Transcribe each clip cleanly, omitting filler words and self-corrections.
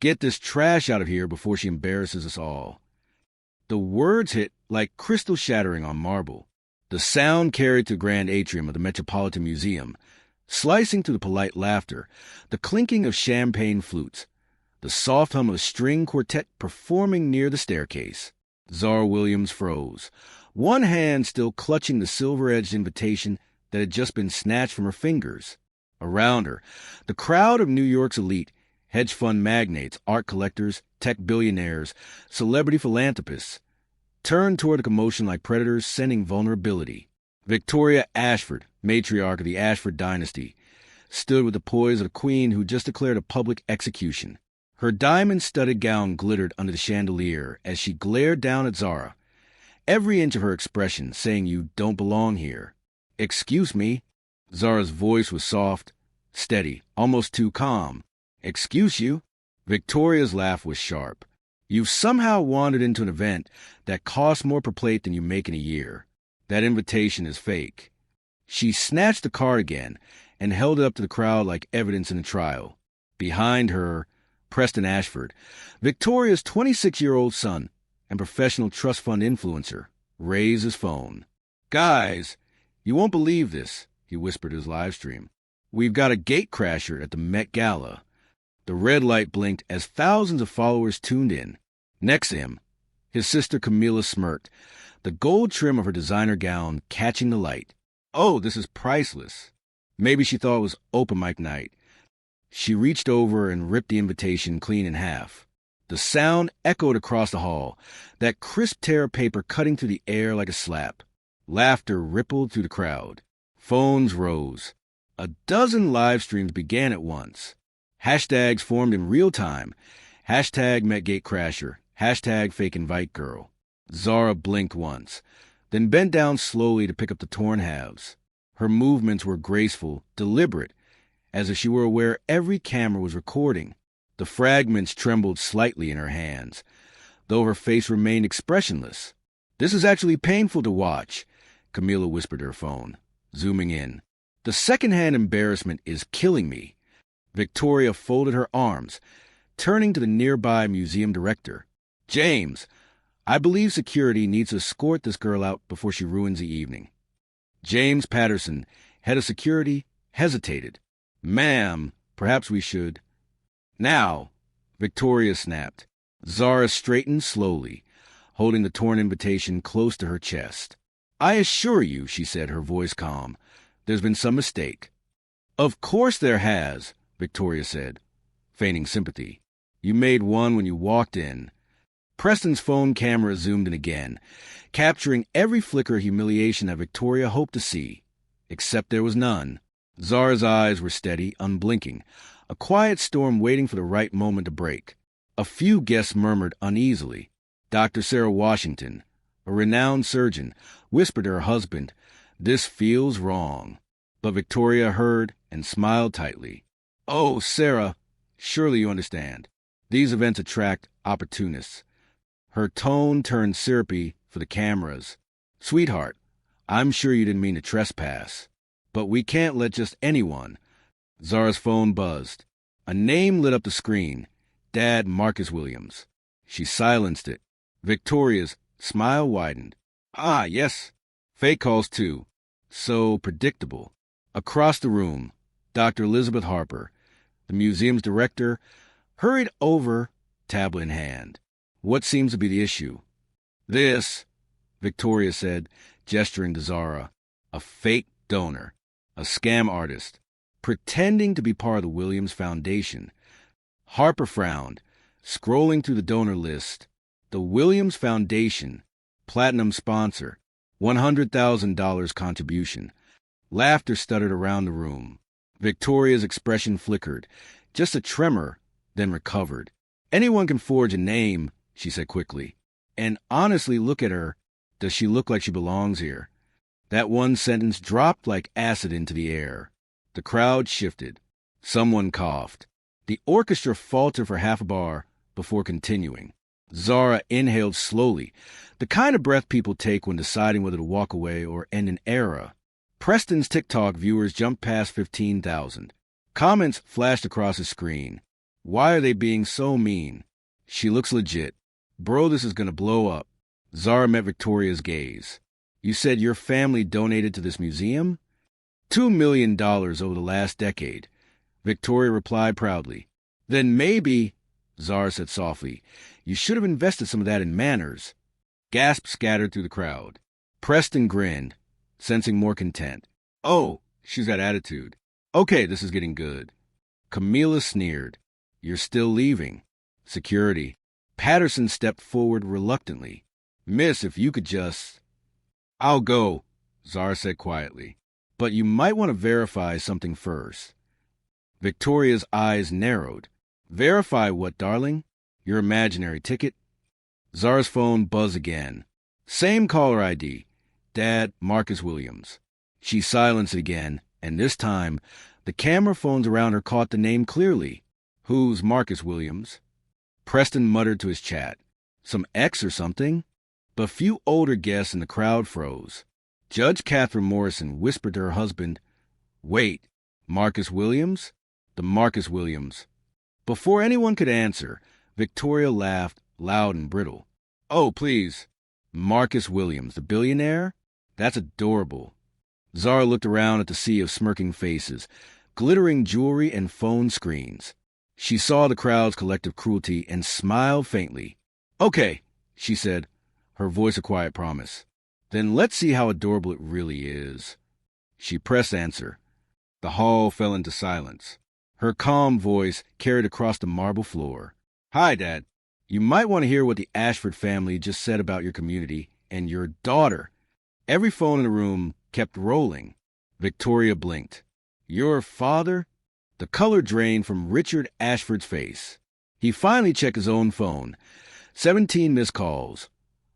Get this trash out of here before she embarrasses us all. The words hit like crystal shattering on marble. The sound carried to the grand atrium of the Metropolitan Museum, slicing through the polite laughter, the clinking of champagne flutes, the soft hum of a string quartet performing near the staircase. Zara Williams froze, one hand still clutching the silver-edged invitation that had just been snatched from her fingers. Around her, the crowd of New York's elite, hedge fund magnates, art collectors, tech billionaires, celebrity philanthropists, turned toward the commotion like predators scenting vulnerability. Victoria Ashford, matriarch of the Ashford dynasty, stood with the poise of a queen who just declared a public execution. Her diamond-studded gown glittered under the chandelier as she glared down at Zara, every inch of her expression saying you don't belong here. Excuse me. Zara's voice was soft, steady, almost too calm. Excuse you? Victoria's laugh was sharp. You've somehow wandered into an event that costs more per plate than you make in a year. That invitation is fake. She snatched the card again and held it up to the crowd like evidence in a trial. Behind her, Preston Ashford, Victoria's 26-year-old son and professional trust fund influencer, raised his phone. Guys, you won't believe this, he whispered his live stream. We've got a gatecrasher at the Met Gala. The red light blinked as thousands of followers tuned in. Next to him, his sister Camilla smirked, the gold trim of her designer gown catching the light. Oh, this is priceless. Maybe she thought it was open mic night. She reached over and ripped the invitation clean in half. The sound echoed across the hall, that crisp tear of paper cutting through the air like a slap. Laughter rippled through the crowd. Phones rose. A dozen live streams began at once. Hashtags formed in real time. Hashtag MetGateCrasher. Hashtag FakeInviteGirl. Zara blinked once, then bent down slowly to pick up the torn halves. Her movements were graceful, deliberate, as if she were aware every camera was recording. The fragments trembled slightly in her hands, though her face remained expressionless. This is actually painful to watch, Camilla whispered to her phone, zooming in. The secondhand embarrassment is killing me. Victoria folded her arms, turning to the nearby museum director. James, I believe security needs to escort this girl out before she ruins the evening. James Patterson, head of security, hesitated. Ma'am, perhaps we should. Now, Victoria snapped. Zara straightened slowly, holding the torn invitation close to her chest. I assure you, she said, her voice calm, there's been some mistake. Of course there has, Victoria said, feigning sympathy. You made one when you walked in. Preston's phone camera zoomed in again, capturing every flicker of humiliation that Victoria hoped to see, except there was none. Zara's eyes were steady, unblinking, a quiet storm waiting for the right moment to break. A few guests murmured uneasily. Dr. Sarah Washington, a renowned surgeon, whispered to her husband, "This feels wrong." But Victoria heard and smiled tightly. Oh, Sarah, surely you understand. These events attract opportunists. Her tone turned syrupy for the cameras. Sweetheart, I'm sure you didn't mean to trespass. But we can't let just anyone. Zara's phone buzzed. A name lit up the screen. Dad Marcus Williams. She silenced it. Victoria's smile widened. Ah, yes. Fake calls, too. So predictable. Across the room, Dr. Elizabeth Harper, the museum's director, hurried over, tablet in hand. What seems to be the issue? This, Victoria said, gesturing to Zara, a fake donor, a scam artist, pretending to be part of the Williams Foundation. Harper frowned, scrolling through the donor list. The Williams Foundation, platinum sponsor, $100,000 contribution. Laughter stuttered around the room. Victoria's expression flickered, just a tremor, then recovered. Anyone can forge a name, she said quickly. And honestly, look at her. Does she look like she belongs here? That one sentence dropped like acid into the air. The crowd shifted. Someone coughed. The orchestra faltered for half a bar before continuing. Zara inhaled slowly, the kind of breath people take when deciding whether to walk away or end an era. Preston's TikTok viewers jumped past 15,000. Comments flashed across his screen. Why are they being so mean? She looks legit. Bro, this is gonna blow up. Zara met Victoria's gaze. You said your family donated to this museum? $2 million over the last decade. Victoria replied proudly. Then maybe, Zara said softly, you should have invested some of that in manners. Gasps scattered through the crowd. Preston grinned, sensing more content. Oh, she's got attitude. Okay, this is getting good. Camila sneered. You're still leaving. Security. Patterson stepped forward reluctantly. Miss, if you could just... I'll go, Zara said quietly. But you might want to verify something first. Victoria's eyes narrowed. Verify what, darling? Your imaginary ticket? Zara's phone buzzed again. Same caller ID. Dad, Marcus Williams. She silenced again, and this time, the camera phones around her caught the name clearly. Who's Marcus Williams? Preston muttered to his chat. Some ex or something? But few older guests in the crowd froze. Judge Catherine Morrison whispered to her husband, Wait, Marcus Williams? The Marcus Williams. Before anyone could answer, Victoria laughed, loud and brittle. Oh, please. Marcus Williams, the billionaire? That's adorable. Zara looked around at the sea of smirking faces, glittering jewelry and phone screens. She saw the crowd's collective cruelty and smiled faintly. Okay, she said, her voice a quiet promise. Then let's see how adorable it really is. She pressed answer. The hall fell into silence. Her calm voice carried across the marble floor. Hi, Dad. You might want to hear what the Ashford family just said about your community and your daughter. Every phone in the room kept rolling. Victoria blinked. Your father? The color drained from Richard Ashford's face. He finally checked his own phone. 17 missed calls,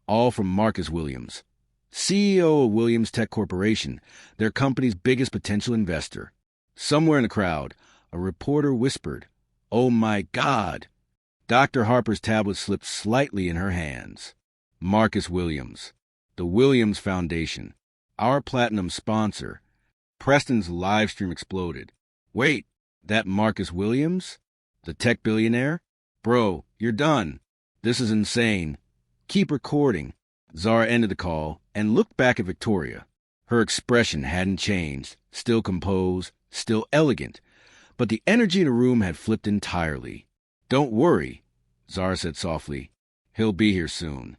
all from Marcus Williams, CEO of Williams Tech Corporation, their company's biggest potential investor. Somewhere in the crowd, a reporter whispered, Oh my God! Dr. Harper's tablet slipped slightly in her hands. Marcus Williams, the Williams Foundation, our platinum sponsor. Preston's live stream exploded. Wait, that Marcus Williams? The tech billionaire? Bro, you're done. This is insane. Keep recording. Zara ended the call and looked back at Victoria. Her expression hadn't changed, still composed, still elegant, but the energy in the room had flipped entirely. Don't worry, Zara said softly. He'll be here soon.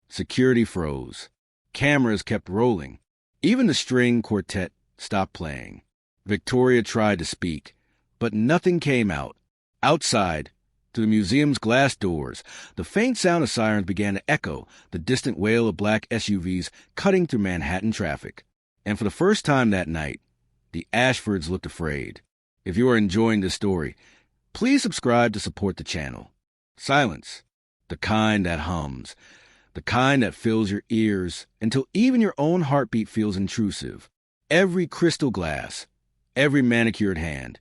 Security froze. Cameras kept rolling. Even the string quartet stopped playing. Victoria tried to speak, but nothing came out. Outside, through the museum's glass doors, the faint sound of sirens began to echo, the distant wail of black SUVs cutting through Manhattan traffic. And for the first time that night, the Ashfords looked afraid. If you are enjoying this story, please subscribe to support the channel. Silence, the kind that hums, the kind that fills your ears until even your own heartbeat feels intrusive. Every crystal glass, every manicured hand,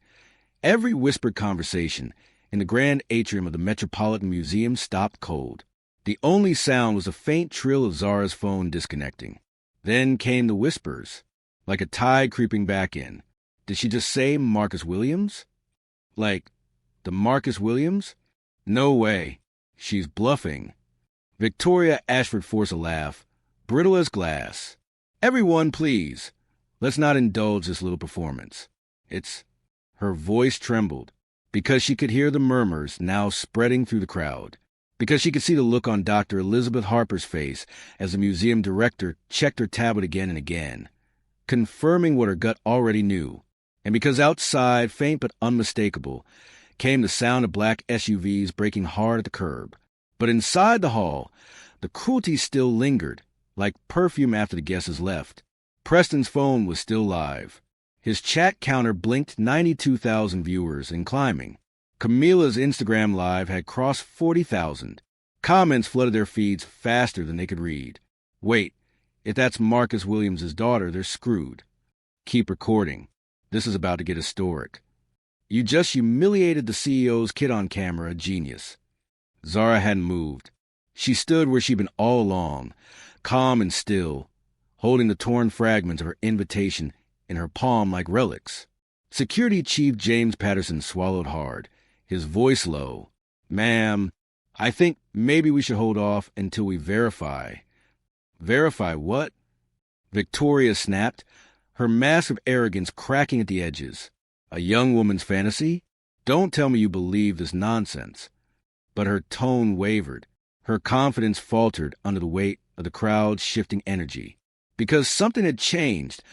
every whispered conversation in the grand atrium of the Metropolitan Museum stopped cold. The only sound was a faint trill of Zara's phone disconnecting. Then came the whispers, like a tide creeping back in. Did she just say Marcus Williams? Like, the Marcus Williams? No way. She's bluffing. Victoria Ashford forced a laugh, brittle as glass. Everyone, please. Let's not indulge this little performance. Her voice trembled, because she could hear the murmurs now spreading through the crowd, because she could see the look on Dr. Elizabeth Harper's face as the museum director checked her tablet again and again, confirming what her gut already knew, and because outside, faint but unmistakable, came the sound of black SUVs braking hard at the curb. But inside the hall, the cruelty still lingered, like perfume after the guests left. Preston's phone was still live. His chat counter blinked 92,000 viewers and climbing. Camila's Instagram Live had crossed 40,000. Comments flooded their feeds faster than they could read. Wait, if that's Marcus Williams' daughter, they're screwed. Keep recording. This is about to get historic. You just humiliated the CEO's kid on camera, a genius. Zara hadn't moved. She stood where she'd been all along, calm and still, holding the torn fragments of her invitation in her palm like relics. Security Chief James Patterson swallowed hard, his voice low. Ma'am, I think maybe we should hold off until we verify. Verify what? Victoria snapped, her mask of arrogance cracking at the edges. A young woman's fantasy? Don't tell me you believe this nonsense. But her tone wavered. Her confidence faltered under the weight of the crowd's shifting energy. Because something had changed,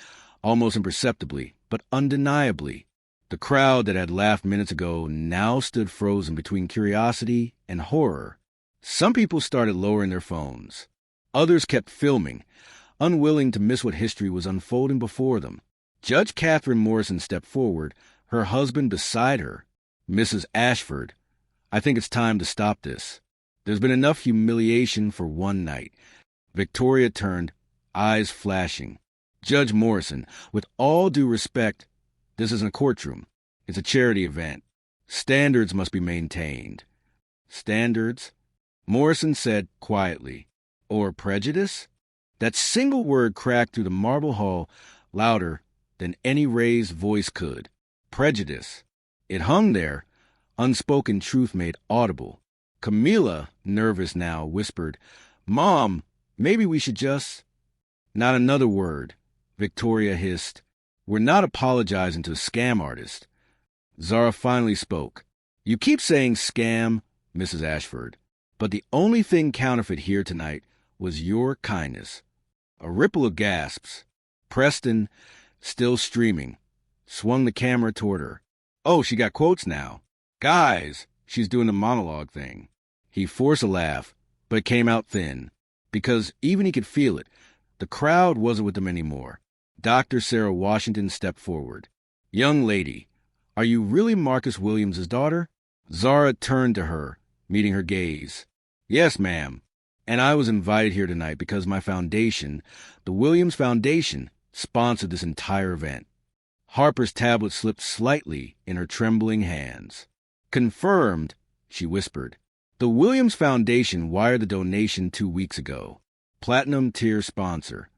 almost imperceptibly, but undeniably. The crowd that had laughed minutes ago now stood frozen between curiosity and horror. Some people started lowering their phones. Others kept filming, unwilling to miss what history was unfolding before them. Judge Catherine Morrison stepped forward, her husband beside her. Mrs. Ashford, I think it's time to stop this. There's been enough humiliation for one night. Victoria turned, eyes flashing. Judge Morrison, with all due respect, this isn't a courtroom. It's a charity event. Standards must be maintained. Standards? Morrison said quietly. Or prejudice? That single word cracked through the marble hall louder than any raised voice could. Prejudice. It hung there, unspoken truth made audible. Camilla, nervous now, whispered, Mom, maybe we should just... Not another word, Victoria hissed. We're not apologizing to a scam artist. Zara finally spoke. You keep saying scam, Mrs. Ashford, but the only thing counterfeit here tonight was your kindness. A ripple of gasps. Preston, still streaming, swung the camera toward her. Oh, she got quotes now. Guys, she's doing the monologue thing. He forced a laugh, but it came out thin, because even he could feel it. The crowd wasn't with them anymore. Dr. Sarah Washington stepped forward. Young lady, are you really Marcus Williams' daughter? Zara turned to her, meeting her gaze. Yes, ma'am. And I was invited here tonight because my foundation, the Williams Foundation, sponsored this entire event. Harper's tablet slipped slightly in her trembling hands. Confirmed, she whispered. The Williams Foundation wired the donation 2 weeks ago. Platinum tier sponsor.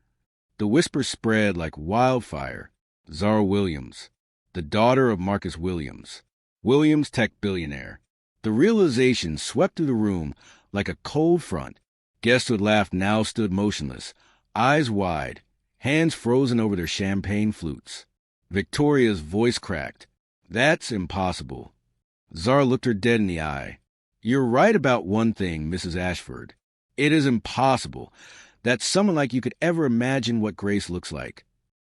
The whisper spread like wildfire. Zara Williams, the daughter of Marcus Williams. Williams tech billionaire. The realization swept through the room like a cold front. Guests who had laughed now stood motionless, eyes wide, hands frozen over their champagne flutes. Victoria's voice cracked. That's impossible. Zara looked her dead in the eye. You're right about one thing, Mrs. Ashford. It is impossible that someone like you could ever imagine what Grace looks like.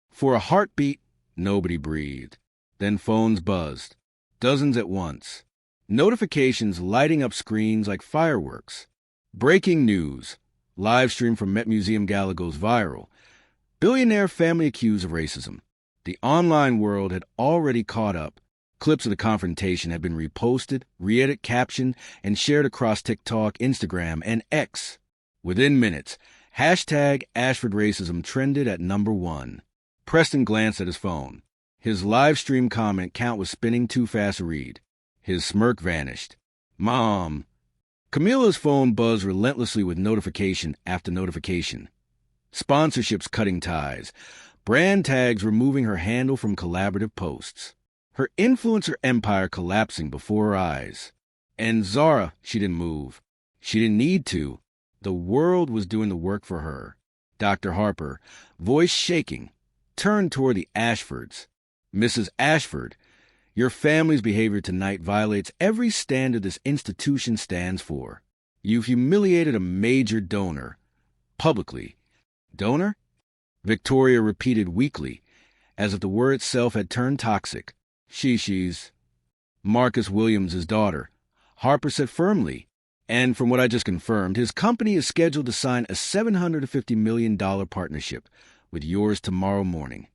For a heartbeat, nobody breathed. Then phones buzzed. Dozens at once. Notifications lighting up screens like fireworks. Breaking news. Live stream from Met Museum Gala goes viral. Billionaire family accused of racism. The online world had already caught up. Clips of the confrontation had been reposted, re-edited, captioned, and shared across TikTok, Instagram, and X. Within minutes, hashtag Ashford Racism trended at #1. Preston glanced at his phone. His live stream comment count was spinning too fast to read. His smirk vanished. Mom. Camilla's phone buzzed relentlessly with notification after notification. Sponsorships cutting ties. Brand tags removing her handle from collaborative posts. Her influencer empire collapsing before her eyes. And Zara, she didn't move. She didn't need to. The world was doing the work for her. Dr. Harper, voice shaking, turned toward the Ashfords. Mrs. Ashford, your family's behavior tonight violates every standard this institution stands for. You've humiliated a major donor. Publicly. Donor? Victoria repeated weakly, as if the word itself had turned toxic. She's Marcus Williams' daughter. Harper said firmly. And from what I just confirmed, his company is scheduled to sign a $750 million partnership with yours tomorrow morning.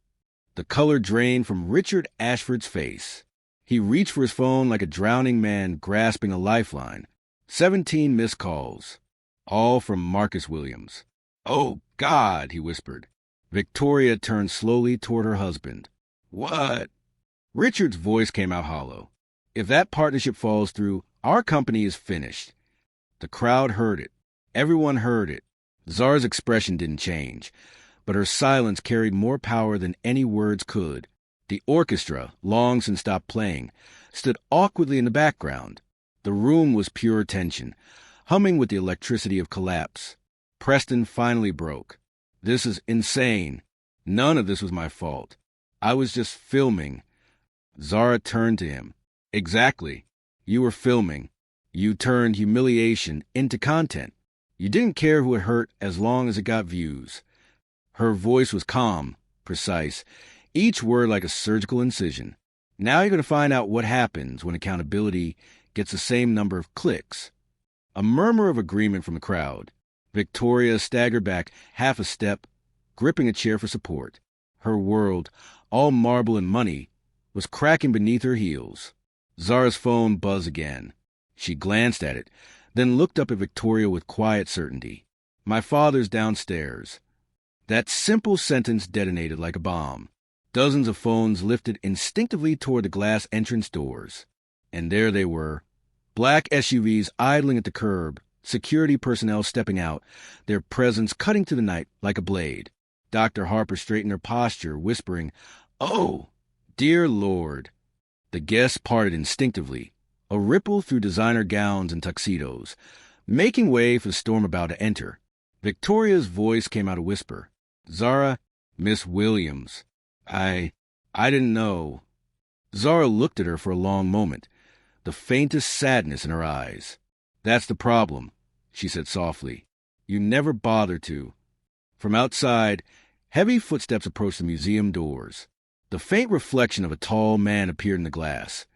The color drained from Richard Ashford's face. He reached for his phone like a drowning man grasping a lifeline. 17 missed calls. All from Marcus Williams. Oh, God, he whispered. Victoria turned slowly toward her husband. What? Richard's voice came out hollow. If that partnership falls through, our company is finished. The crowd heard it. Everyone heard it. Zara's expression didn't change, but her silence carried more power than any words could. The orchestra, long since stopped playing, stood awkwardly in the background. The room was pure tension, humming with the electricity of collapse. Preston finally broke. "This is insane. None of this was my fault. I was just filming." Zara turned to him. "Exactly. You were filming. You turned humiliation into content. You didn't care who it hurt as long as it got views." Her voice was calm, precise, each word like a surgical incision. "Now you're going to find out what happens when accountability gets the same number of clicks." A murmur of agreement from the crowd. Victoria staggered back half a step, gripping a chair for support. Her world, all marble and money, was cracking beneath her heels. Zara's phone buzzed again. She glanced at it, then looked up at Victoria with quiet certainty. "My father's downstairs." That simple sentence detonated like a bomb. Dozens of phones lifted instinctively toward the glass entrance doors. And there they were, black SUVs idling at the curb, security personnel stepping out, their presence cutting to the night like a blade. Dr. Harper straightened her posture, whispering, "Oh, dear Lord." The guests parted instinctively, a ripple through designer gowns and tuxedos, making way for the storm about to enter. Victoria's voice came out a whisper. "Zara, Miss Williams. I didn't know." Zara looked at her for a long moment, the faintest sadness in her eyes. "That's the problem," she said softly. "You never bother to." From outside, heavy footsteps approached the museum doors. The faint reflection of a tall man appeared in the glass,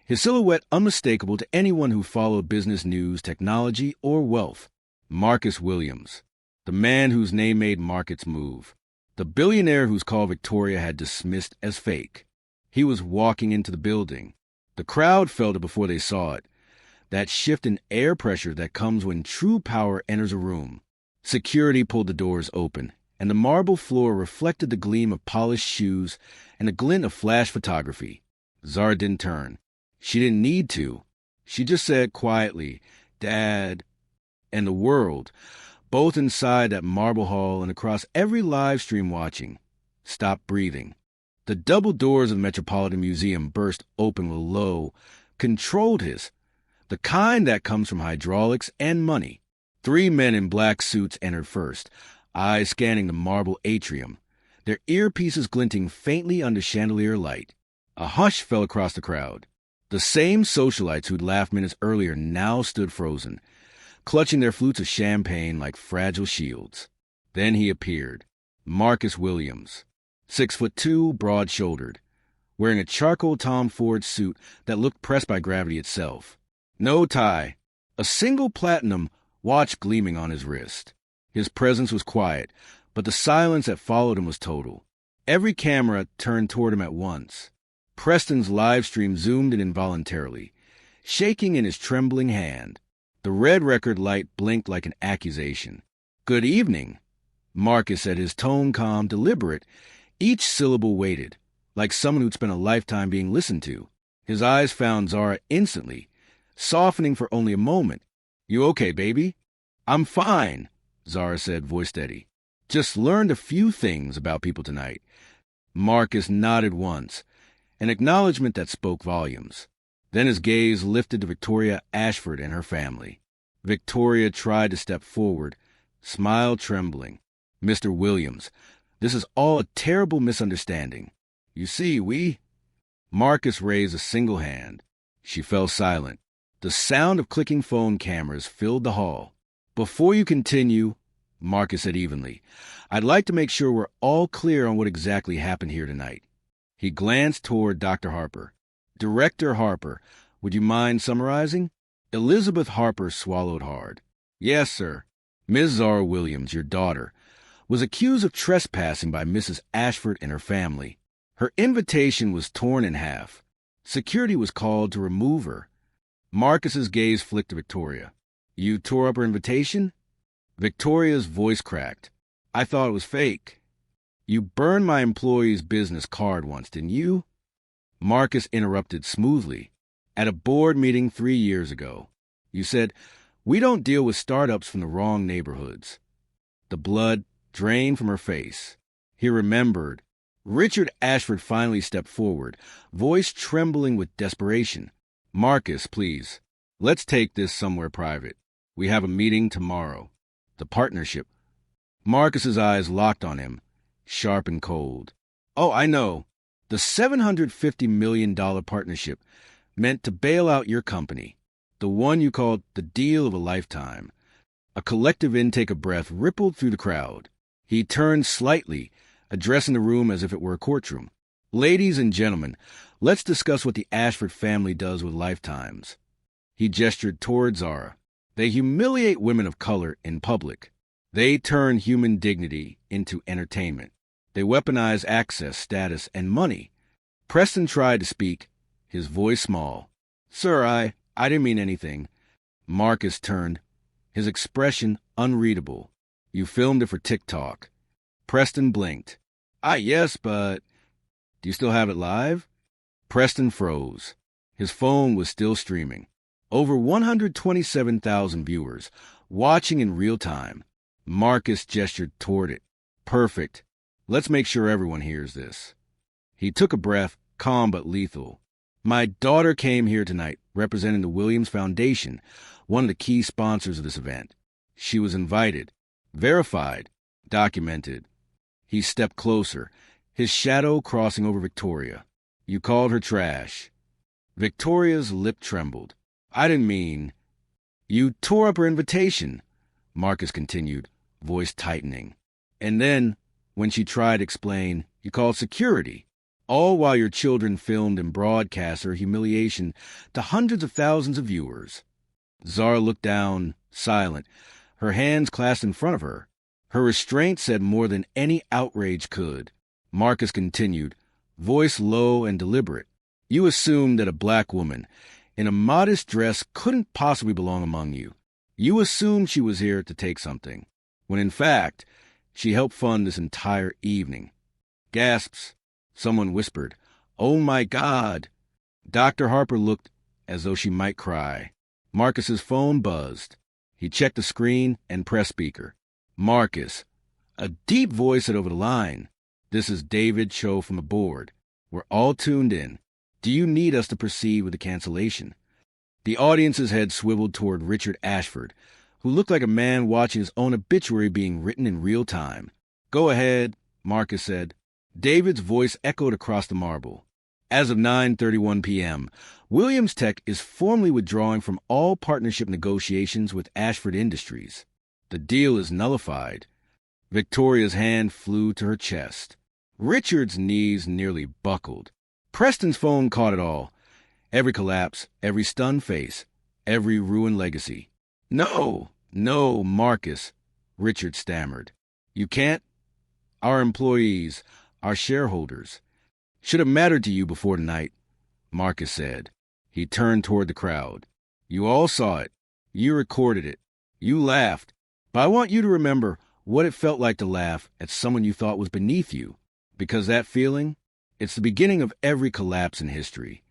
his silhouette unmistakable to anyone who followed business news, technology, or wealth. Marcus Williams, the man whose name made markets move, the billionaire whose call Victoria had dismissed as fake. He was walking into the building. The crowd felt it before they saw it, that shift in air pressure that comes when true power enters a room. Security pulled the doors open, and the marble floor reflected the gleam of polished shoes and the glint of flash photography. Zara didn't turn. She didn't need to. She just said quietly, "Dad." And the world, both inside that marble hall and across every live stream watching, stopped breathing. The double doors of the Metropolitan Museum burst open with a low, controlled hiss, the kind that comes from hydraulics and money. 3 men in black suits entered first, eyes scanning the marble atrium, their earpieces glinting faintly under chandelier light. A hush fell across the crowd. The same socialites who'd laughed minutes earlier now stood frozen, clutching their flutes of champagne like fragile shields. Then he appeared, Marcus Williams, 6'2", broad-shouldered, wearing a charcoal Tom Ford suit that looked pressed by gravity itself. No tie, a single platinum watch gleaming on his wrist. His presence was quiet, but the silence that followed him was total. Every camera turned toward him at once. Preston's live stream zoomed in involuntarily, shaking in his trembling hand. The red record light blinked like an accusation. "Good evening," Marcus said, his tone calm, deliberate, each syllable weighted, like someone who'd spent a lifetime being listened to. His eyes found Zara instantly, softening for only a moment. "You okay, baby?" "I'm fine," Zara said, voice steady. "Just learned a few things about people tonight." Marcus nodded once, an acknowledgement that spoke volumes. Then his gaze lifted to Victoria Ashford and her family. Victoria tried to step forward, smile trembling. "Mr. Williams, this is all a terrible misunderstanding. You see, Marcus raised a single hand. She fell silent. The sound of clicking phone cameras filled the hall. "Before you continue," Marcus said evenly, "I'd like to make sure we're all clear on what exactly happened here tonight." He glanced toward Dr. Harper. "Director Harper, would you mind summarizing?" Elizabeth Harper swallowed hard. "Yes, sir. Ms. Zara Williams, your daughter, was accused of trespassing by Mrs. Ashford and her family. Her invitation was torn in half. Security was called to remove her." Marcus's gaze flicked to Victoria. "You tore up her invitation?" Victoria's voice cracked. "I thought it was fake." "You burned my employee's business card once, didn't you?" Marcus interrupted smoothly. "At a board meeting 3 years ago. You said, 'We don't deal with startups from the wrong neighborhoods.'" The blood drained from her face. He remembered. Richard Ashford finally stepped forward, voice trembling with desperation. "Marcus, please. Let's take this somewhere private. We have a meeting tomorrow. The partnership." Marcus's eyes locked on him, sharp and cold. "Oh, I know. The $750 million partnership meant to bail out your company. The one you called the deal of a lifetime." A collective intake of breath rippled through the crowd. He turned slightly, addressing the room as if it were a courtroom. "Ladies and gentlemen, let's discuss what the Ashford family does with lifetimes." He gestured toward Zara. "They humiliate women of color in public. They turn human dignity into entertainment. They weaponize access, status, and money." Preston tried to speak, his voice small. "Sir, I didn't mean anything." Marcus turned, his expression unreadable. "You filmed it for TikTok." Preston blinked. Yes, but..." "Do you still have it live?" Preston froze. His phone was still streaming. Over 127,000 viewers, watching in real time. Marcus gestured toward it. "Perfect. Let's make sure everyone hears this." He took a breath, calm but lethal. "My daughter came here tonight, representing the Williams Foundation, one of the key sponsors of this event. She was invited, verified, documented." He stepped closer, his shadow crossing over Victoria. "You called her trash." Victoria's lip trembled. "I didn't mean..." "You tore up her invitation," Marcus continued, voice tightening. "And then, when she tried to explain, you called security. All while your children filmed and broadcast her humiliation to hundreds of thousands of viewers." Zara looked down, silent, her hands clasped in front of her. Her restraint said more than any outrage could. Marcus continued, voice low and deliberate. "You assumed that a black woman in a modest dress couldn't possibly belong among you. You assumed she was here to take something, when in fact, she helped fund this entire evening." Gasps. Someone whispered, "Oh my God!" Dr. Harper looked as though she might cry. Marcus's phone buzzed. He checked the screen and pressed speaker. "Marcus." A deep voice said over the line, "This is David Cho from the board. We're all tuned in. Do you need us to proceed with the cancellation?" The audience's head swiveled toward Richard Ashford, who looked like a man watching his own obituary being written in real time. "Go ahead," Marcus said. David's voice echoed across the marble. "As of 9:31 p.m., Williams Tech is formally withdrawing from all partnership negotiations with Ashford Industries. The deal is nullified." Victoria's hand flew to her chest. Richard's knees nearly buckled. Preston's phone caught it all. Every collapse, every stunned face, every ruined legacy. No, Marcus," Richard stammered. "You can't. Our employees, our shareholders. Should have mattered to you before tonight," Marcus said. He turned toward the crowd. "You all saw it. You recorded it. You laughed. But I want you to remember what it felt like to laugh at someone you thought was beneath you. Because that feeling, it's the beginning of every collapse in history."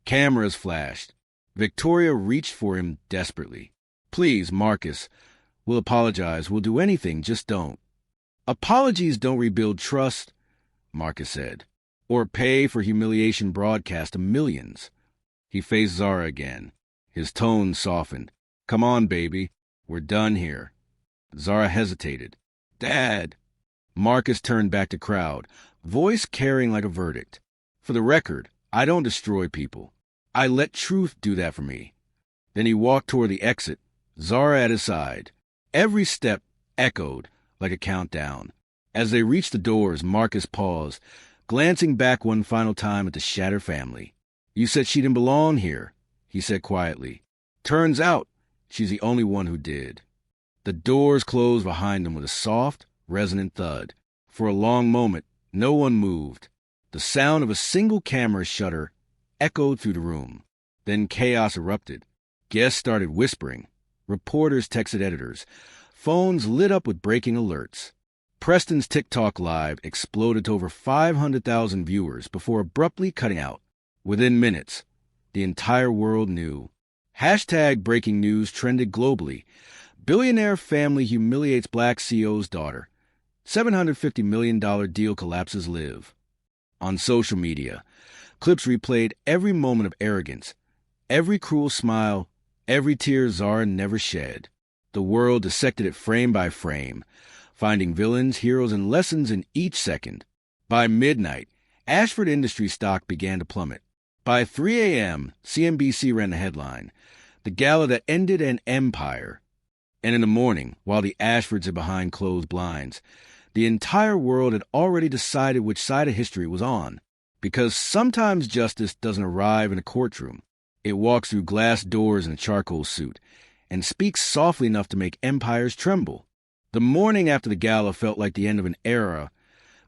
Cameras flashed. Victoria reached for him desperately. "Please, Marcus. We'll apologize. We'll do anything. Just don't." "Apologies don't rebuild trust," Marcus said, "or pay for humiliation broadcast to millions." He faced Zara again. His tone softened. "Come on, baby. We're done here." Zara hesitated. "Dad." Marcus turned back to crowd, voice carrying like a verdict. "For the record, I don't destroy people. I let truth do that for me." Then he walked toward the exit, Zara at his side. Every step echoed like a countdown. As they reached the doors, Marcus paused, glancing back one final time at the shattered family. "You said she didn't belong here," he said quietly. "Turns out, she's the only one who did." The doors closed behind them with a soft, resonant thud. For a long moment, no one moved. The sound of a single camera shutter echoed through the room. Then chaos erupted. Guests started whispering. Reporters texted editors. Phones lit up with breaking alerts. Preston's TikTok Live exploded to over 500,000 viewers before abruptly cutting out. Within minutes, the entire world knew. #breaking news trended globally. Billionaire family humiliates black CEO's daughter. $750 million deal collapses live. On social media, clips replayed every moment of arrogance, every cruel smile, every tear Zara never shed. The world dissected it frame by frame, finding villains, heroes, and lessons in each second. By midnight, Ashford Industries stock began to plummet. By 3 a.m., CNBC ran the headline, "The Gala That Ended an Empire." And in the morning, while the Ashfords are behind closed blinds, the entire world had already decided which side of history it was on. Because sometimes justice doesn't arrive in a courtroom. It walks through glass doors in a charcoal suit and speaks softly enough to make empires tremble. The morning after the gala felt like the end of an era,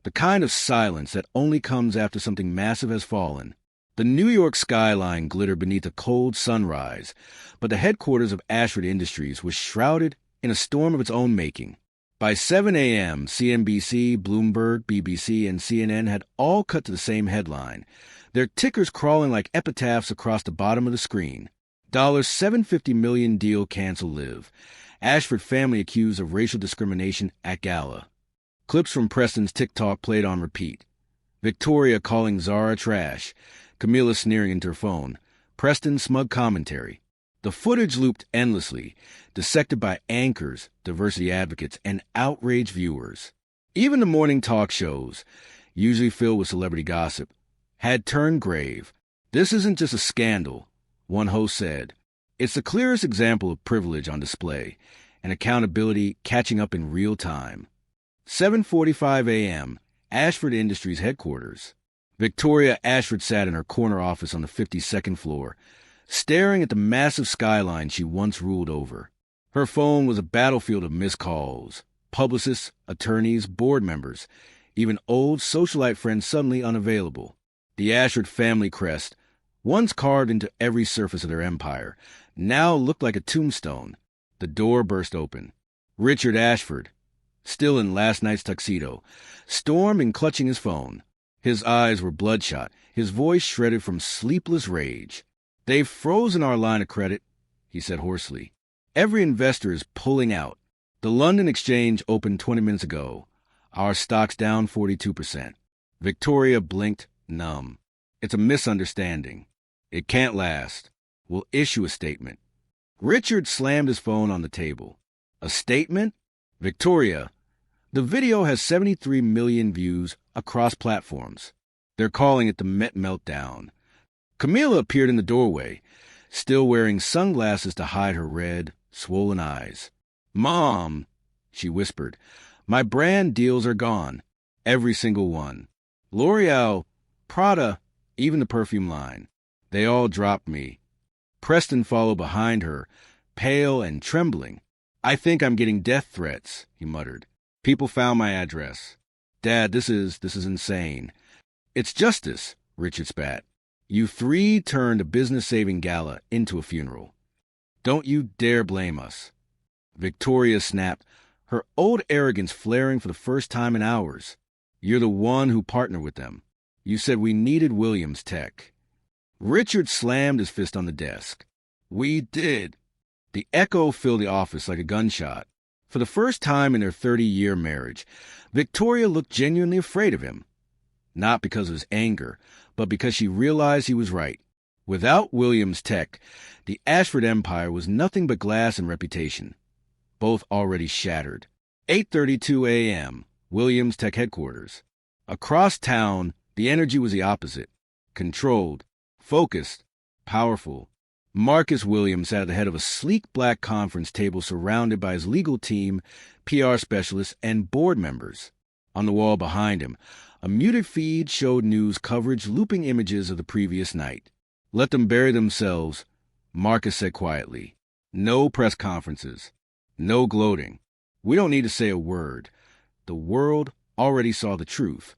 the kind of silence that only comes after something massive has fallen. The New York skyline glittered beneath a cold sunrise, but the headquarters of Ashford Industries was shrouded in a storm of its own making. By 7 a.m., CNBC, Bloomberg, BBC, and CNN had all cut to the same headline, their tickers crawling like epitaphs across the bottom of the screen. $750 million deal cancel live. Ashford family accused of racial discrimination at gala. Clips from Preston's TikTok played on repeat. Victoria calling Zara trash. Camilla sneering into her phone. Preston's smug commentary. The footage looped endlessly, dissected by anchors, diversity advocates, and outraged viewers. Even the morning talk shows, usually filled with celebrity gossip, had turned grave. "This isn't just a scandal," one host said. "It's the clearest example of privilege on display, and accountability catching up in real time." 7:45 a.m., Ashford Industries headquarters. Victoria Ashford sat in her corner office on the 52nd floor, staring at the massive skyline she once ruled over. Her phone was a battlefield of missed calls. Publicists, attorneys, board members, even old socialite friends suddenly unavailable. The Ashford family crest, once carved into every surface of their empire, now looked like a tombstone. The door burst open. Richard Ashford, still in last night's tuxedo, stormed and clutching his phone. His eyes were bloodshot, his voice shredded from sleepless rage. "They've frozen our line of credit," he said hoarsely. "Every investor is pulling out. The London Exchange opened 20 minutes ago. Our stock's down 42%. Victoria blinked, numb. "It's a misunderstanding. It can't last. We'll issue a statement." Richard slammed his phone on the table. "A statement? Victoria, the video has 73 million views across platforms. They're calling it the Met Meltdown." Camilla appeared in the doorway, still wearing sunglasses to hide her red, swollen eyes. "Mom," she whispered, "my brand deals are gone. Every single one. L'Oreal, Prada, even the perfume line. They all dropped me." Preston followed behind her, pale and trembling. "I think I'm getting death threats," he muttered. "People found my address. Dad, this is insane." "It's justice," Richard spat. "You three turned a business-saving gala into a funeral. Don't you dare blame us." Victoria snapped, her old arrogance flaring for the first time in hours. "You're the one who partnered with them. You said we needed Williams Tech." Richard slammed his fist on the desk. "We did." The echo filled the office like a gunshot. For the first time in their 30-year marriage, Victoria looked genuinely afraid of him. Not because of his anger, but because she realized he was right. Without Williams Tech, the Ashford empire was nothing but glass and reputation, both already shattered. 8:32 a.m., Williams Tech headquarters. Across town, the energy was the opposite. Controlled, focused, powerful. Marcus Williams sat at the head of a sleek black conference table surrounded by his legal team, PR specialists, and board members. On the wall behind him, a muted feed showed news coverage looping images of the previous night. "Let them bury themselves," Marcus said quietly. "No press conferences. No gloating. We don't need to say a word. The world already saw the truth."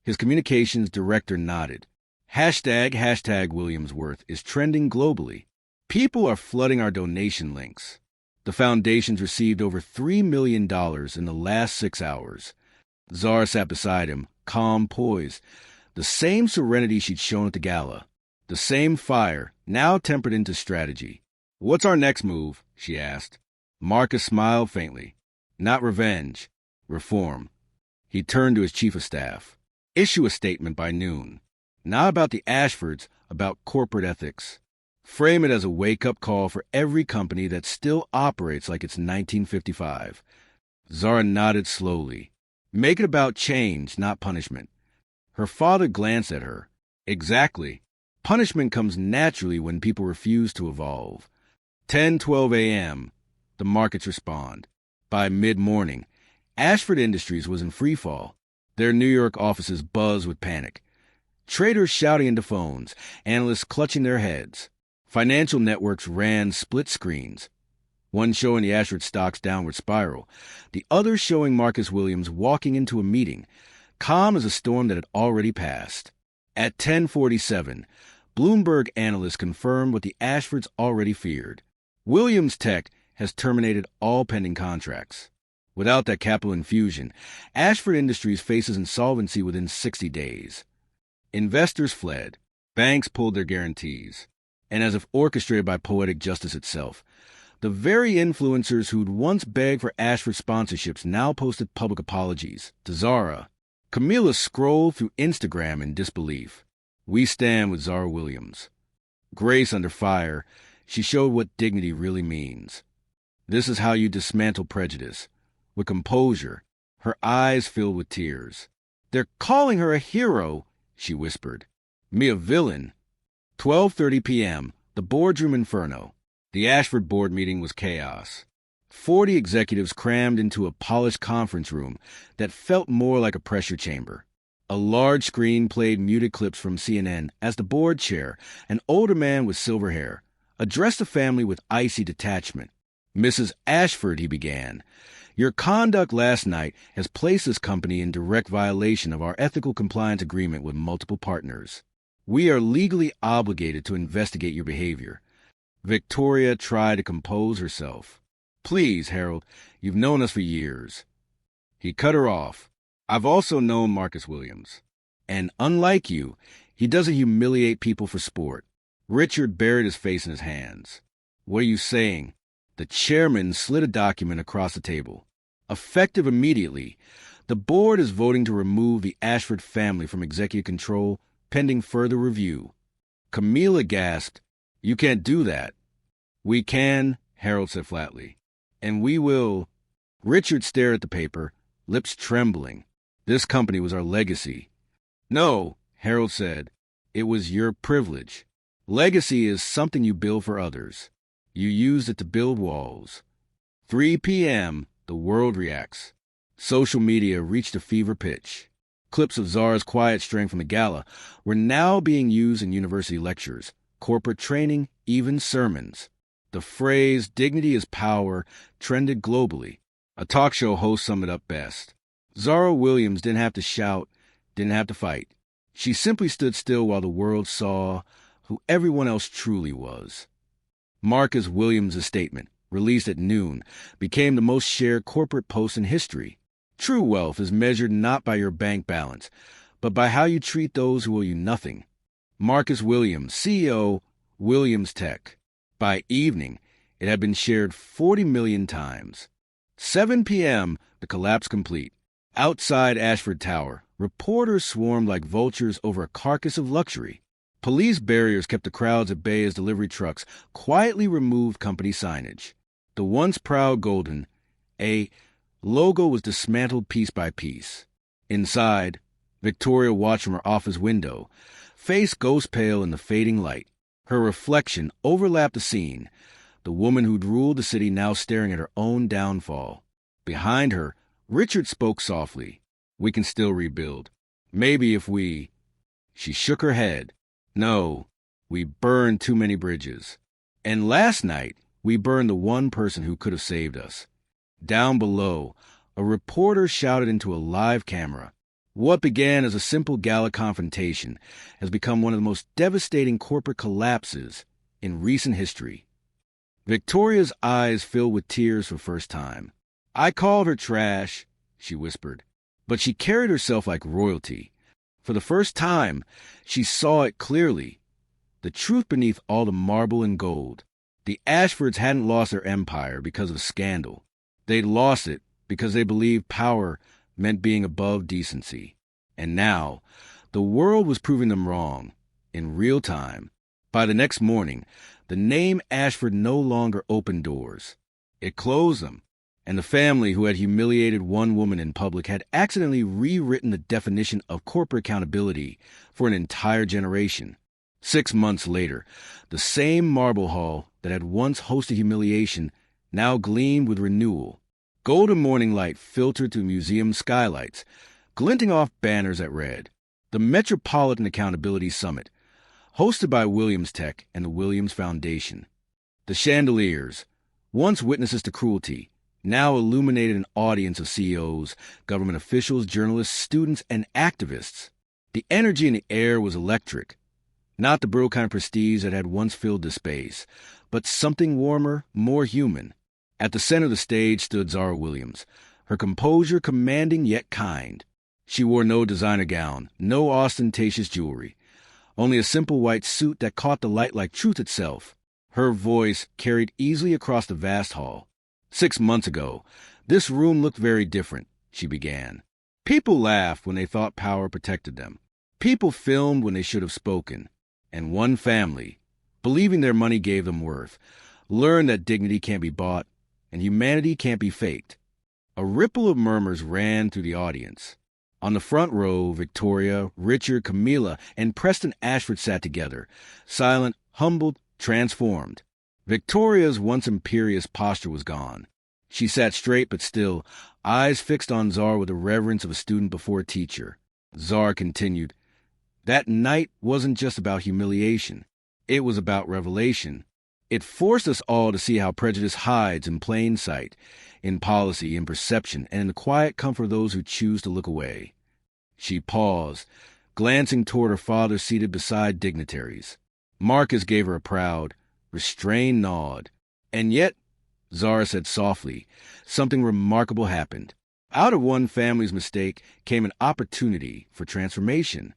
His communications director nodded. Hashtag Williamsworth is trending globally. People are flooding our donation links. The foundation's received over $3 million in the last 6 hours. Zara sat beside him, calm, poised. The same serenity she'd shown at the gala. The same fire, now tempered into strategy. "What's our next move?" she asked. Marcus smiled faintly. "Not revenge. Reform." He turned to his chief of staff. Issue a statement by noon. Not about the Ashfords, about corporate ethics. Frame it as a wake-up call for every company that still operates like it's 1955. Zara nodded slowly. Make it about change, not punishment. Her father glanced at her. Exactly. Punishment comes naturally when people refuse to evolve. 10:12 a.m. The markets respond. By mid-morning, Ashford Industries was in freefall. Their New York offices buzzed with panic. Traders shouting into phones, analysts clutching their heads. Financial networks ran split screens, one showing the Ashford stock's downward spiral, the other showing Marcus Williams walking into a meeting, calm as a storm that had already passed. At 10:47, Bloomberg analysts confirmed what the Ashfords already feared. Williams Tech has terminated all pending contracts. Without that capital infusion, Ashford Industries faces insolvency within 60 days. Investors fled. Banks pulled their guarantees. And as if orchestrated by poetic justice itself, the very influencers who'd once begged for Ashford sponsorships now posted public apologies to Zara. Camila scrolled through Instagram in disbelief. We stand with Zara Williams. Grace under fire, she showed what dignity really means. This is how you dismantle prejudice. With composure, her eyes filled with tears. They're calling her a hero, she whispered. Me a villain. 12:30 p.m., the boardroom inferno. The Ashford board meeting was chaos. 40 executives crammed into a polished conference room that felt more like a pressure chamber. A large screen played muted clips from CNN as the board chair, an older man with silver hair, addressed the family with icy detachment. Mrs. Ashford, he began, your conduct last night has placed this company in direct violation of our ethical compliance agreement with multiple partners. We are legally obligated to investigate your behavior. Victoria tried to compose herself. Please, Harold, you've known us for years. He cut her off. I've also known Marcus Williams. And unlike you, he doesn't humiliate people for sport. Richard buried his face in his hands. What are you saying? The chairman slid a document across the table. Effective immediately, the board is voting to remove the Ashford family from executive control pending further review. Camila gasped, You can't do that. We can, Harold said flatly. And we will. Richard stared at the paper, lips trembling. This company was our legacy. No, Harold said. It was your privilege. Legacy is something you build for others. You used it to build walls. 3 p.m., the world reacts. Social media reached a fever pitch. Clips of Zara's quiet strength from the gala were now being used in university lectures, corporate training, even sermons. The phrase, dignity is power, trended globally. A talk show host summed it up best. Zara Williams didn't have to shout, didn't have to fight. She simply stood still while the world saw who everyone else truly was. Marcus Williams' statement, released at noon, became the most shared corporate post in history. True wealth is measured not by your bank balance, but by how you treat those who owe you nothing. Marcus Williams, CEO, Williams Tech. By evening, it had been shared 40 million times. 7 p.m., the collapse complete. Outside Ashford Tower, reporters swarmed like vultures over a carcass of luxury. Police barriers kept the crowds at bay as delivery trucks quietly removed company signage. The once proud Golden, a logo was dismantled piece by piece. Inside, Victoria watched from her office window, face ghost pale in the fading light. Her reflection overlapped the scene, the woman who'd ruled the city now staring at her own downfall. Behind her, Richard spoke softly. We can still rebuild. Maybe if we... She shook her head. No, we burned too many bridges. And last night, we burned the one person who could have saved us. Down below, a reporter shouted into a live camera. What began as a simple gala confrontation has become one of the most devastating corporate collapses in recent history. Victoria's eyes filled with tears for the first time. I called her trash, she whispered, but she carried herself like royalty. For the first time, she saw it clearly. The truth beneath all the marble and gold. The Ashfords hadn't lost their empire because of scandal. They'd lost it because they believed power meant being above decency. And now, the world was proving them wrong, in real time. By the next morning, the name Ashford no longer opened doors. It closed them, and the family who had humiliated one woman in public had accidentally rewritten the definition of corporate accountability for an entire generation. 6 months later, the same marble hall that had once hosted humiliation now gleamed with renewal. Golden morning light filtered through museum skylights, glinting off banners that read, "The Metropolitan Accountability Summit," hosted by Williams Tech and the Williams Foundation. The chandeliers, once witnesses to cruelty, now illuminated an audience of CEOs, government officials, journalists, students, and activists. The energy in the air was electric, not the brutal kind of prestige that had once filled the space, but something warmer, more human. At the center of the stage stood Zara Williams, her composure commanding yet kind. She wore no designer gown, no ostentatious jewelry, only a simple white suit that caught the light like truth itself. Her voice carried easily across the vast hall. 6 months ago, this room looked very different, she began. People laughed when they thought power protected them. People filmed when they should have spoken. And one family, believing their money gave them worth, learned that dignity can't be bought and humanity can't be faked. A ripple of murmurs ran through the audience. On the front row, Victoria, Richard, Camilla, and Preston Ashford sat together, silent, humbled, transformed. Victoria's once imperious posture was gone. She sat straight but still, eyes fixed on Zara with the reverence of a student before a teacher. Zara continued, "That night wasn't just about humiliation. It was about revelation. It forced us all to see how prejudice hides in plain sight, in policy, in perception, and in the quiet comfort of those who choose to look away." She paused, glancing toward her father seated beside dignitaries. Marcus gave her a proud, restrained nod. "And yet," Zara said softly, "something remarkable happened. Out of one family's mistake came an opportunity for transformation."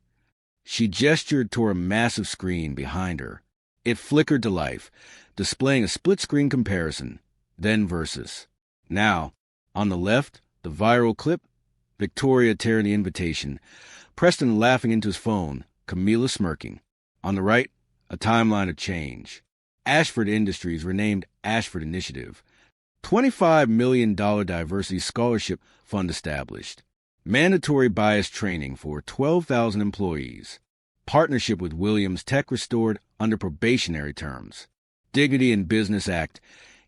She gestured toward a massive screen behind her. It flickered to life, displaying a split-screen comparison, then versus. Now, on the left, the viral clip, Victoria tearing the invitation, Preston laughing into his phone, Camilla smirking. On the right, a timeline of change. Ashford Industries renamed Ashford Initiative. $25 million diversity scholarship fund established. Mandatory bias training for 12,000 employees. Partnership with Williams Tech restored under probationary terms. Dignity in Business Act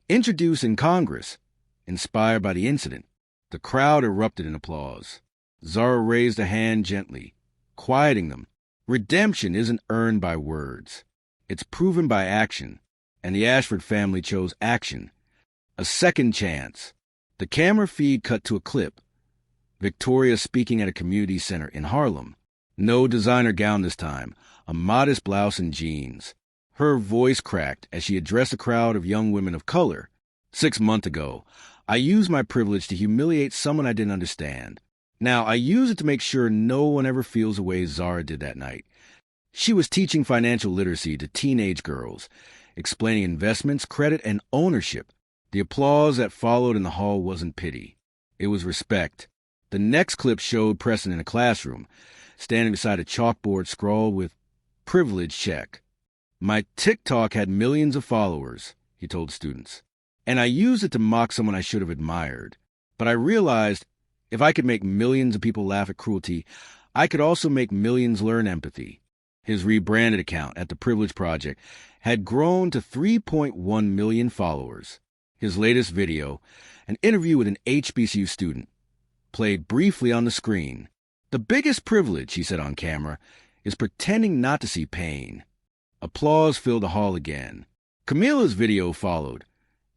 introduced in Congress, inspired by the incident. The crowd erupted in applause. Zara raised a hand gently, quieting them. Redemption isn't earned by words. It's proven by action, and the Ashford family chose action. A second chance. The camera feed cut to a clip. Victoria speaking at a community center in Harlem. No designer gown this time, a modest blouse and jeans. Her voice cracked as she addressed a crowd of young women of color. 6 months ago, I used my privilege to humiliate someone I didn't understand. Now, I use it to make sure no one ever feels the way Zara did that night. She was teaching financial literacy to teenage girls, explaining investments, credit, and ownership. The applause that followed in the hall wasn't pity. It was respect. The next clip showed Preston in a classroom, standing beside a chalkboard scrawled with "Privilege check." "My TikTok had millions of followers," he told students, "and I used it to mock someone I should have admired. But I realized if I could make millions of people laugh at cruelty, I could also make millions learn empathy." His rebranded account at the Privilege Project had grown to 3.1 million followers. His latest video, an interview with an HBCU student, played briefly on the screen. "The biggest privilege," he said on camera, "is pretending not to see pain." Applause filled the hall again. Camilla's video followed.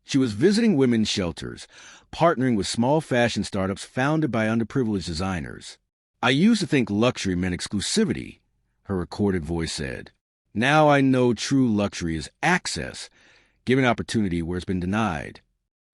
She was visiting women's shelters, partnering with small fashion startups founded by underprivileged designers. "I used to think luxury meant exclusivity," her recorded voice said. "Now I know true luxury is access, giving opportunity where it's been denied."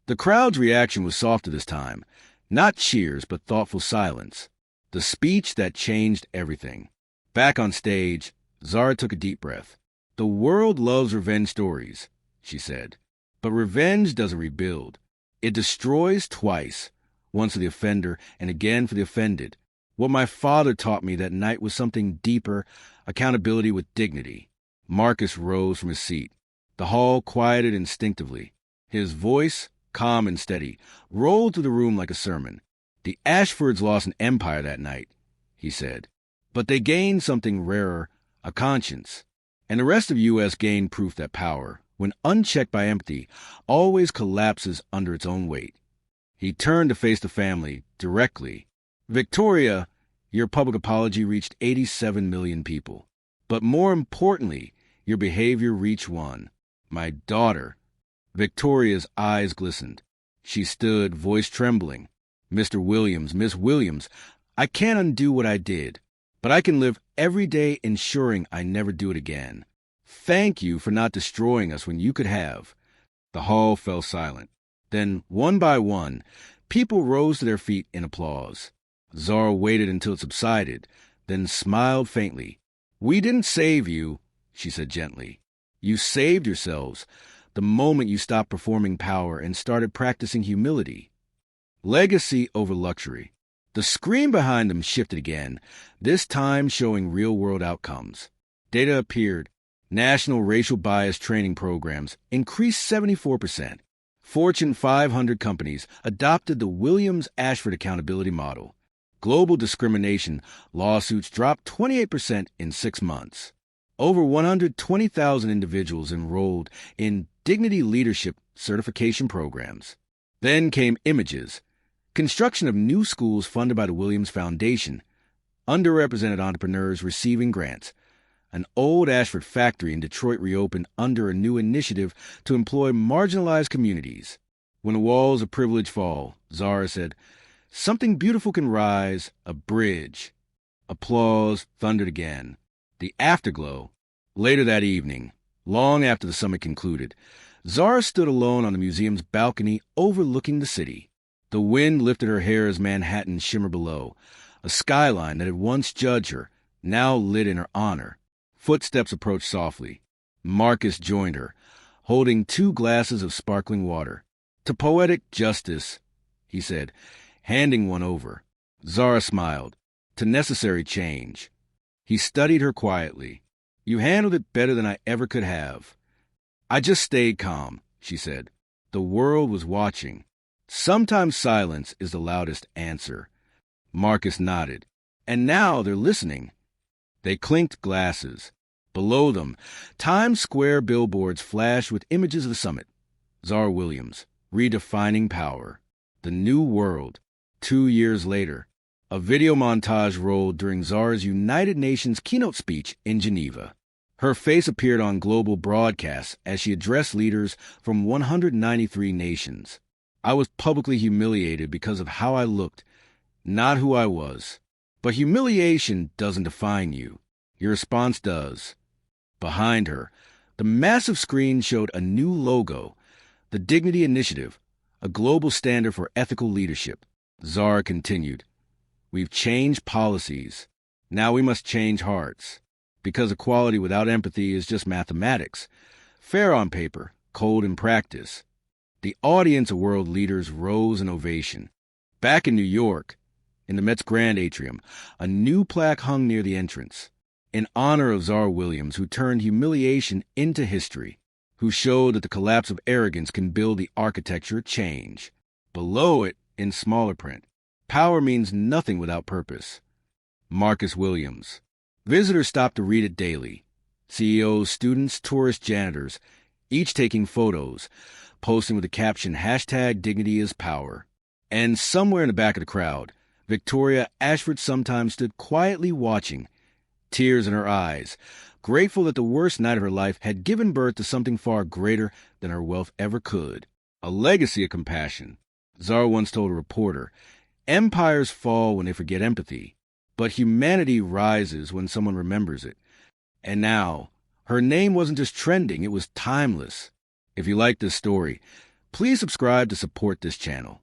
The crowd's reaction was softer this time, not cheers but thoughtful silence. The speech that changed everything. Back on stage, Zara took a deep breath. "The world loves revenge stories," she said. "But revenge doesn't rebuild. It destroys twice, once for the offender and again for the offended. What my father taught me that night was something deeper, accountability with dignity. Marcus rose from his seat. The hall quieted instinctively. His voice, calm and steady, rolled through the room like a sermon. The Ashfords lost an empire that night, he said. But they gained something rarer, a conscience. And the rest of U.S. gained proof that power, when unchecked by empathy, always collapses under its own weight. He turned to face the family, directly. Victoria, your public apology reached 87 million people. But more importantly, your behavior reached one. My daughter. Victoria's eyes glistened. She stood, voice trembling. Mr. Williams, Miss Williams, I can't undo what I did, but I can live every day ensuring I never do it again. Thank you for not destroying us when you could have. The hall fell silent. Then, one by one, people rose to their feet in applause. Zara waited until it subsided, then smiled faintly. We didn't save you, she said gently. You saved yourselves the moment you stopped performing power and started practicing humility. Legacy over luxury. The screen behind them shifted again, this time showing real-world outcomes. Data appeared. National racial bias training programs increased 74%. Fortune 500 companies adopted the Williams-Ashford accountability model. Global discrimination lawsuits dropped 28% in 6 months. Over 120,000 individuals enrolled in dignity leadership certification programs. Then came images. Construction of new schools funded by the Williams Foundation. Underrepresented entrepreneurs receiving grants. An old Ashford factory in Detroit reopened under a new initiative to employ marginalized communities. When the walls of privilege fall, Zara said, something beautiful can rise, a bridge. Applause thundered again. The afterglow. Later that evening, long after the summit concluded, Zara stood alone on the museum's balcony overlooking the city. The wind lifted her hair as Manhattan shimmered below. A skyline that had once judged her, now lit in her honor. Footsteps approached softly. Marcus joined her, holding 2 glasses of sparkling water. To poetic justice, he said, handing one over. Zara smiled. To necessary change. He studied her quietly. You handled it better than I ever could have. I just stayed calm, she said. The world was watching. Sometimes silence is the loudest answer. Marcus nodded. And now they're listening. They clinked glasses. Below them, Times Square billboards flashed with images of the summit. Zara Williams, redefining power. The new world. 2 years later, a video montage rolled during Zara's United Nations keynote speech in Geneva. Her face appeared on global broadcasts as she addressed leaders from 193 nations. I was publicly humiliated because of how I looked, not who I was. But humiliation doesn't define you. Your response does. Behind her, the massive screen showed a new logo, the Dignity Initiative, a global standard for ethical leadership. Zara continued, we've changed policies. Now we must change hearts. Because equality without empathy is just mathematics. Fair on paper, cold in practice. The audience of world leaders rose in ovation. Back in New York, in the Met's Grand Atrium, a new plaque hung near the entrance, in honor of Zara Williams, who turned humiliation into history, who showed that the collapse of arrogance can build the architecture of change. Below it, in smaller print, power means nothing without purpose. Marcus Williams. Visitors stopped to read it daily. CEOs, students, tourists, janitors, each taking photos, posting with the caption, #DignityIsPower. And somewhere in the back of the crowd, Victoria Ashford sometimes stood quietly watching, tears in her eyes, grateful that the worst night of her life had given birth to something far greater than her wealth ever could, a legacy of compassion. Zara once told a reporter, empires fall when they forget empathy, but humanity rises when someone remembers it. And now, her name wasn't just trending, it was timeless. If you like this story, please subscribe to support this channel.